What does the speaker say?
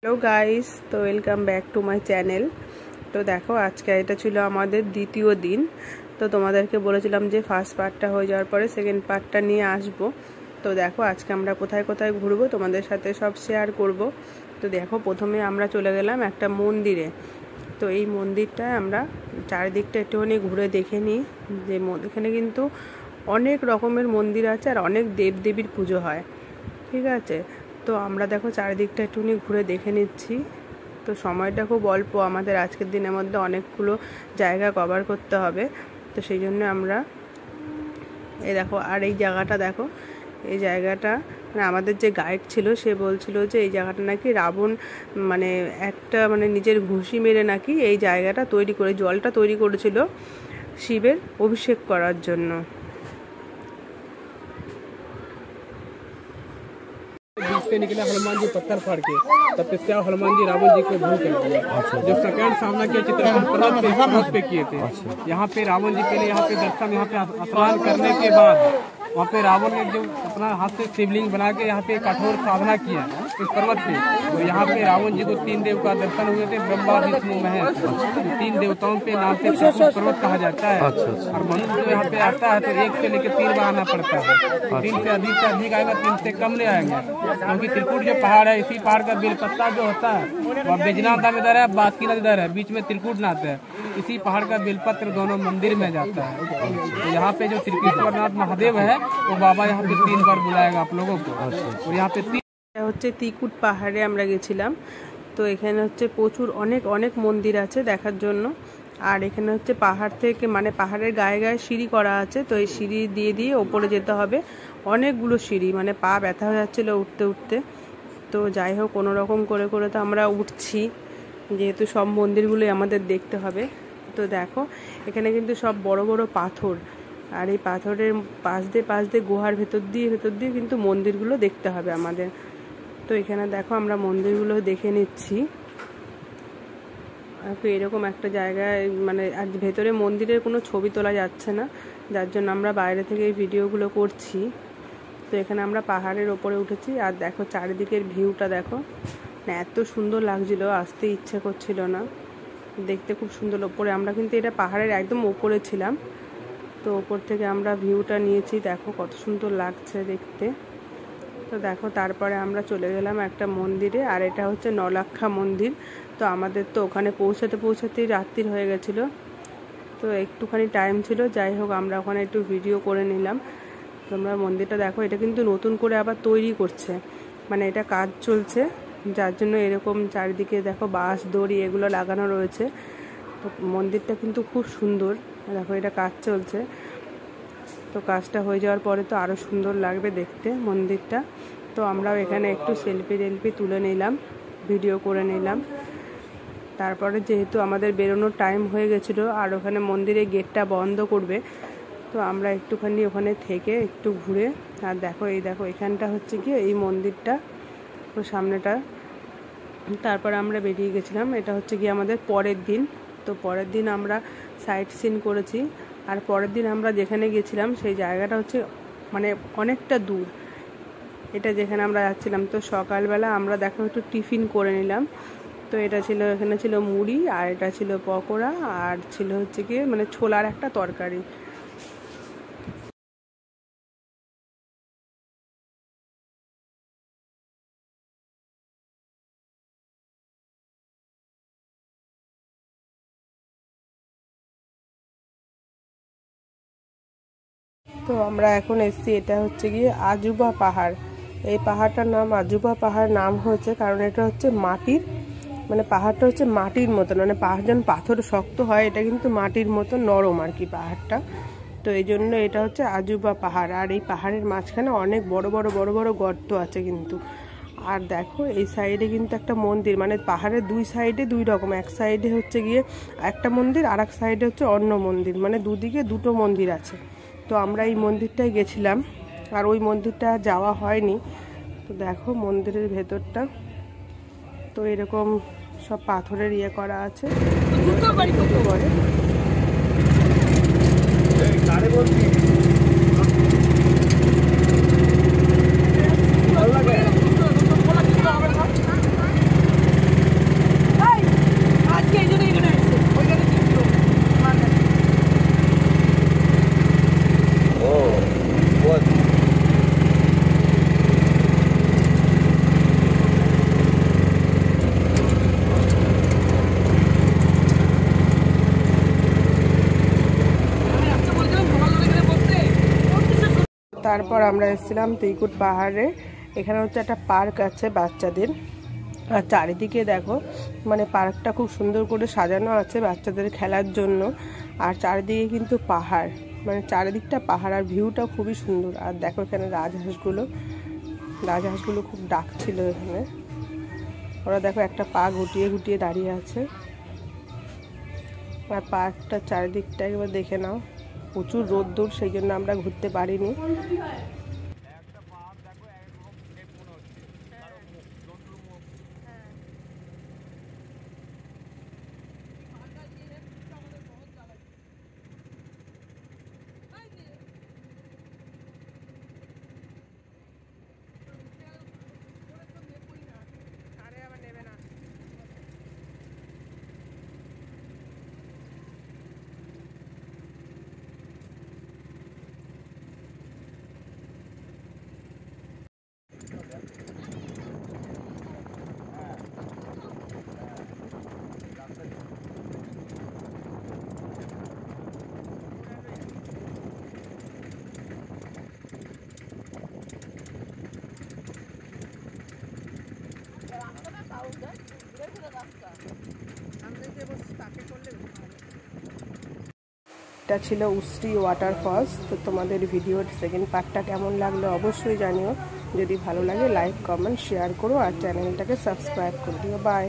Hello guys, তো welcome back to my channel. তো দেখো আজকে এটা ছিল আমাদের দ্বিতীয় দিন। তো তোমাদেরকে বলেছিলাম যে ফার্স্ট পার্টটা হয়ে যাওয়ার পরে সেকেন্ড পার্টটা নিয়ে আসব। তো দেখো আজকে আমরা কোথায় কোথায় ঘুরবো তোমাদের সাথে সব শেয়ার করব। তো দেখো প্রথমে আমরা চলে গেলাম একটা মন্দিরে। তো এই মন্দিরটা আমরা চারিদিকটা একটুখানি ঘুরে দেখে নিই যে এখানে কিন্তু অনেক রকমের মন্দির আছে আর অনেক দেবদেবীর পুজো হয়, ঠিক আছে। তো আমরা দেখো চারিদিকটা একটুখানি ঘুরে দেখে নিচ্ছি। তো সময়টা খুব অল্প, আমাদের আজকের দিনের মধ্যে অনেকগুলো জায়গা কভার করতে হবে। তো সেই জন্য আমরা এই দেখো, আর এই জায়গাটা দেখো, এই জায়গাটা মানে আমাদের যে গাইড ছিল সে বলছিল যে এই জায়গাটা নাকি রাবণ মানে একটা মানে নিজের ঘুষি মেরে নাকি এই জায়গাটা তৈরি করে, জলটা তৈরি করেছিল শিবের অভিষেক করার জন্য। से निकले हनुमान जी पत्थर फाड़ के, तब तपस्या हनुमान जी रावण जी को भूल कर दिया। जो सेकंड सामना किया चित्रकूट पर्वत पे किए थे। यहाँ पे रावण जी पहले यहाँ पे दर्शन, यहाँ पे स्नान करने के बाद वहाँ पे रावण ने जो अपना हाथ से शिवलिंग बना के यहाँ पे कठोर साधना किया इस पर्वत पे। तो यहाँ पे रावण जी को 3 देव का दर्शन हुए थे, ब्रह्मा विष्णु महेश। 3 देवताओं पे नाम से पर्वत कहा जाता है। और मनुष्य जो यहाँ पे आता है तो 1 से लेकर 3 बार आना पड़ता है। 3 से अधिक आएगा, 3 से कम नहीं आएंगे, क्योंकि त्रिकुट जो पहाड़ है, इसी पहाड़ का बेलपत्ता जो होता है वह बैजनाथ धाम इधर है, बासुकीनाथ इधर है, बीच में त्रिकुट नाथ है। इसी पहाड़ का बेलपत्र दोनों मंदिर में जाता है। तो यहाँ पे जो त्रिकुटेश्वरनाथ महादेव है वो बाबा यहाँ पे 3 बार बुलाएगा आप लोगों को। और यहाँ पे হচ্ছে ত্রিকুট পাহাড়ে আমরা গেছিলাম। তো এখানে হচ্ছে প্রচুর অনেক অনেক মন্দির আছে দেখার জন্য। আর এখানে হচ্ছে পাহাড় থেকে মানে পাহাড়ের গায়ে গায়ে সিঁড়ি করা আছে। তো এই সিঁড়ি দিয়ে দিয়ে ওপরে যেতে হবে, অনেকগুলো সিঁড়ি, মানে পা ব্যথা হয়ে যাচ্ছিলো উঠতে উঠতে। তো যাই হোক কোনো রকম করে করে তো আমরা উঠছি, যেহেতু সব মন্দিরগুলোই আমাদের দেখতে হবে। তো দেখো এখানে কিন্তু সব বড় বড় পাথর, আর এই পাথরের পাশ দিয়ে গুহার ভেতর দিয়ে কিন্তু মন্দিরগুলো দেখতে হবে আমাদের। তো এখানে দেখো আমরা মন্দিরগুলো দেখে নিচ্ছি। তো এরকম একটা জায়গায় মানে আজ ভেতরে মন্দিরের কোনো ছবি তোলা যাচ্ছে না, যার জন্য আমরা বাইরে থেকে এই ভিডিওগুলো করছি। তো এখানে আমরা পাহাড়ের ওপরে উঠেছি, আর দেখো চারিদিকের ভিউটা দেখো, না এত সুন্দর লাগছিল, আসতে ইচ্ছে করছিল না, দেখতে খুব সুন্দর। ওপরে আমরা কিন্তু এটা পাহাড়ের একদম ওপরে ছিলাম। তো ওপর থেকে আমরা ভিউটা নিয়েছি, দেখো কত সুন্দর লাগছে দেখতে। তো দেখো তারপরে আমরা চলে গেলাম একটা মন্দিরে, আর এটা হচ্ছে নলাক্ষা মন্দির। তো আমাদের তো ওখানে পৌঁছাতেই রাত্রির হয়ে গেছিলো, তো একটুখানি টাইম ছিল, যাই হোক আমরা ওখানে একটু ভিডিও করে নিলাম। তোমরা মন্দিরটা দেখো, এটা কিন্তু নতুন করে আবার তৈরি করছে, মানে এটা কাজ চলছে, যার জন্য এরকম চারিদিকে দেখো বাঁশ দড়ি এগুলো লাগানো রয়েছে। তো মন্দিরটা কিন্তু খুব সুন্দর, দেখো এটা কাজ চলছে। তো কাজটা হয়ে যাওয়ার পরে তো আরও সুন্দর লাগবে দেখতে মন্দিরটা। তো আমরাও এখানে একটু সেলফি তুলে নিলাম, ভিডিও করে নিলাম। তারপরে যেহেতু আমাদের বেরোনোর টাইম হয়ে গেছিলো, আর ওখানে মন্দিরের গেটটা বন্ধ করবে, তো আমরা একটুখানি ওখানে থেকে একটু ঘুরে, আর দেখো এই দেখো এখানটা হচ্ছে কি এই মন্দিরটা, তো সামনেটা। তারপর আমরা বেরিয়ে গেছিলাম, এটা হচ্ছে কি আমাদের পরের দিন। তো পরের দিন আমরা সাইট সিন করেছি, আর পরের দিন আমরা যেখানে গেছিলাম সেই জায়গাটা হচ্ছে মানে অনেকটা দূর, এটা যেখানে আমরা যাচ্ছিলাম। তো সকালবেলা আমরা দেখো একটু টিফিন করে নিলাম। তো এটা ছিল, এখানে ছিল মুড়ি, আর এটা ছিল পকোড়া, আর ছিল হচ্ছে কি মানে ছোলার একটা তরকারি। তো আমরা এখন এসেছি, এটা হচ্ছে গিয়ে আজুবা পাহাড়। এই পাহাড়টার নাম আজুবা পাহাড় নাম হয়েছে কারণ এটা হচ্ছে মাটির, মানে পাহাড়টা হচ্ছে মাটির মতন, মানে পাহাড় যেমন পাথর শক্ত হয়, এটা কিন্তু মাটির মতো নরম আর কি পাহাড়টা। তো এই জন্য এটা হচ্ছে আজুবা পাহাড়। আর এই পাহাড়ের মাঝখানে অনেক বড় বড় গর্ত আছে কিন্তু। আর দেখো এই সাইডে কিন্তু একটা মন্দির, মানে পাহাড়ের 2 সাইডে 2 রকম, এক সাইডে হচ্ছে গিয়ে একটা মন্দির, আর এক সাইডে হচ্ছে অন্য মন্দির, মানে দুদিকে দুটো মন্দির আছে। তো আমরা এই মন্দিরটায় গেছিলাম, আর ওই মন্দিরটা যাওয়া হয়নি। তো দেখো মন্দিরের ভেতরটা, তো এরকম সব পাথরের ইয়ে করা আছে। তারপর আমরা এসেছিলাম তিকুট পাহাড়ে। এখানে হচ্ছে একটা পার্ক আছে বাচ্চাদের, আর চারিদিকে দেখো মানে পার্কটা খুব সুন্দর করে সাজানো আছে বাচ্চাদের খেলার জন্য। আর চারিদিকে কিন্তু পাহাড়, মানে চারিদিকটা পাহাড়, আর ভিউটা খুবই সুন্দর। আর দেখো এখানে রাজহাঁসগুলো খুব ডাকছিল এখানে। ওরা দেখো একটা পা গুটিয়ে গুটিয়ে দাঁড়িয়ে আছে। আর পার্কটার চারিদিকটা একবার দেখে নাও, প্রচুর রোদ্দুর, সেই জন্য আমরা ঘুরতে পারিনি। এটা ছিল উসরি ওয়াটারফলস। তো তোমাদের ভিডিওর সেকেন্ড পার্টটা কেমন লাগলো অবশ্যই জানিও। যদি ভালো লাগে লাইক কমেন্ট শেয়ার করো, আর চ্যানেলটাকে সাবস্ক্রাইব করে দিও। বাই।